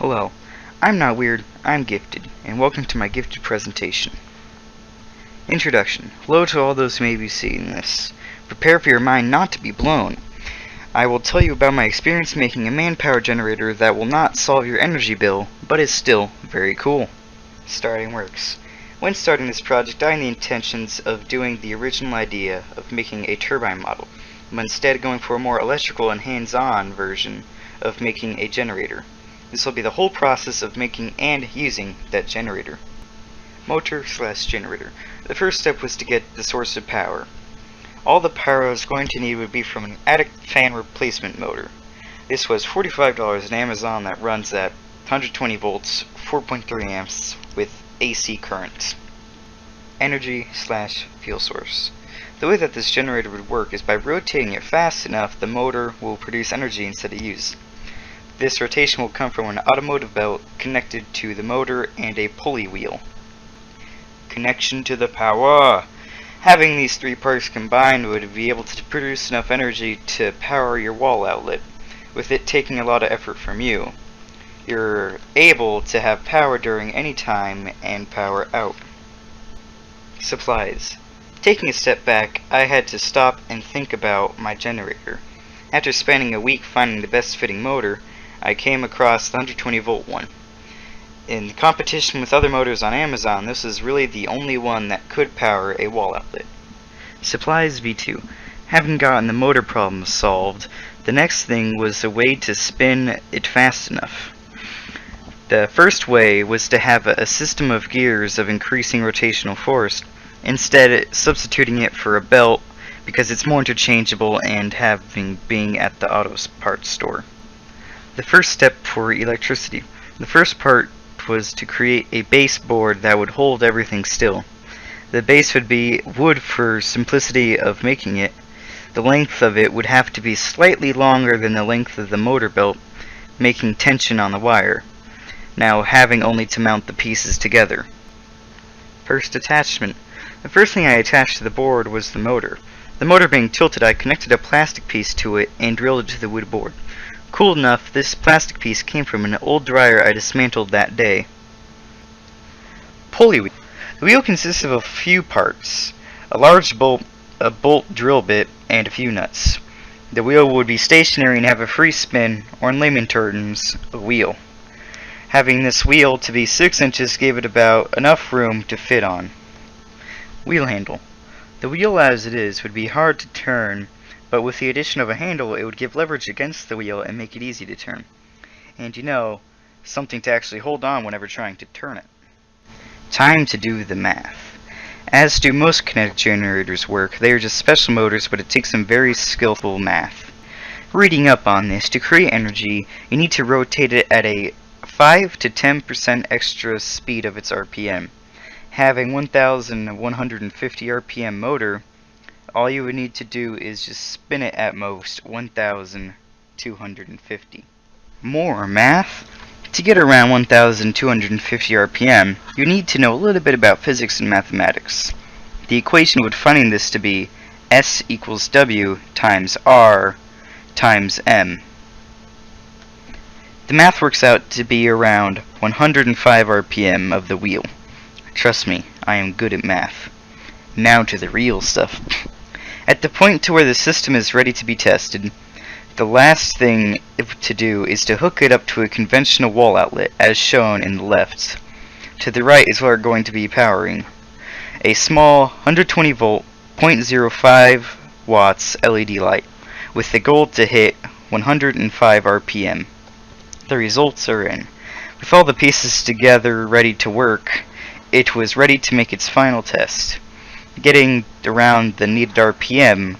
Hello, I'm not weird, I'm gifted, and welcome to my gifted presentation. Introduction. Hello to all those who may be seeing this. Prepare for your mind not to be blown. I will tell you about my experience making a manpower generator that will not solve your energy bill, but is still very cool. Starting works. When starting this project, I had the intentions of doing the original idea of making a turbine model, but instead going for a more electrical and hands-on version of making a generator. This will be the whole process of making and using that generator. Motor/generator. The first step was to get the source of power. All the power I was going to need would be from an attic fan replacement motor. This was $45 on Amazon that runs at 120 volts, 4.3 amps with AC current. Energy/fuel source. The way that this generator would work is by rotating it fast enough the motor will produce energy instead of use. This rotation will come from an automotive belt connected to the motor and a pulley wheel. Connection to the power. Having these three parts combined would be able to produce enough energy to power your wall outlet, with it taking a lot of effort from you. You're able to have power during any time and power out. Supplies. Taking a step back, I had to stop and think about my generator. After spending a week finding the best fitting motor, I came across the 120 volt one. In competition with other motors on Amazon, this is really the only one that could power a wall outlet. Supplies V2. Having gotten the motor problem solved, the next thing was a way to spin it fast enough. The first way was to have a system of gears of increasing rotational force, instead substituting it for a belt because it's more interchangeable and being at the auto parts store. The first step for electricity. The first part was to create a base board that would hold everything still. The base would be wood for simplicity of making it. The length of it would have to be slightly longer than the length of the motor belt, making tension on the wire, now having only to mount the pieces together. First attachment. The first thing I attached to the board was the motor. The motor being tilted, I connected a plastic piece to it and drilled it to the wood board. Cool enough, this plastic piece came from an old dryer I dismantled that day. Pulley wheel. The wheel consists of a few parts: a large bolt, a bolt drill bit, and a few nuts. The wheel would be stationary and have a free spin, or in layman terms, a wheel. Having this wheel to be 6 inches gave it about enough room to fit on. Wheel handle. The wheel as it is would be hard to turn, but with the addition of a handle it would give leverage against the wheel and make it easy to turn. And something to actually hold on whenever trying to turn it. Time to do the math. As do most kinetic generators work, they are just special motors, but it takes some very skillful math. Reading up on this, to create energy, you need to rotate it at a 5 to 10% extra speed of its RPM. Having 1,150 RPM motor, all you would need to do is just spin it at most 1,250. More math? To get around 1,250 RPM, you need to know a little bit about physics and mathematics. The equation would find this to be S equals W times R times M. The math works out to be around 105 RPM of the wheel. Trust me, I am good at math. Now to the real stuff. At the point to where the system is ready to be tested, the last thing to do is to hook it up to a conventional wall outlet, as shown in the left. To the right is where we're going to be powering a small 120 volt, 0.05 watts LED light, with the goal to hit 105 RPM. The results are in. With all the pieces together ready to work, it was ready to make its final test. Getting around the needed RPM,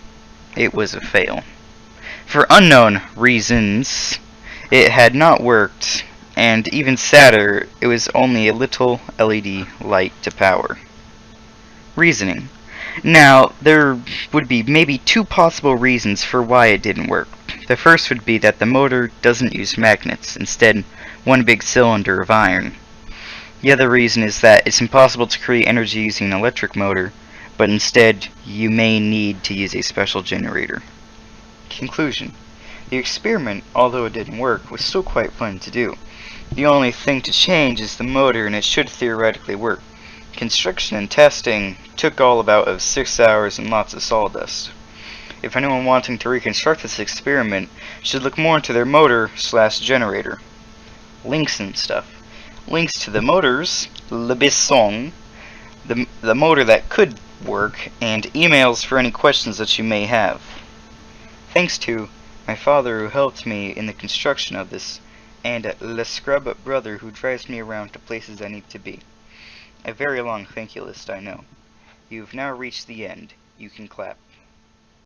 it was a fail. For unknown reasons, it had not worked, and even sadder, it was only a little LED light to power. Reasoning. Now, there would be maybe two possible reasons for why it didn't work. The first would be that the motor doesn't use magnets, instead one big cylinder of iron. The other reason is that it's impossible to create energy using an electric motor, but instead you may need to use a special generator. Conclusion. The experiment, although it didn't work, was still quite fun to do. The only thing to change is the motor, and it should theoretically work. Construction and testing took all about 6 hours and lots of sawdust. If anyone wanting to reconstruct this experiment should look more into their motor/generator. Links and stuff. Links to the motors, le Besson, the motor that could work, and emails for any questions that you may have. Thanks to my father who helped me in the construction of this, and Le Scrub brother who drives me around to places I need to be. A very long thank you list, I know. You've now reached the end. You can clap.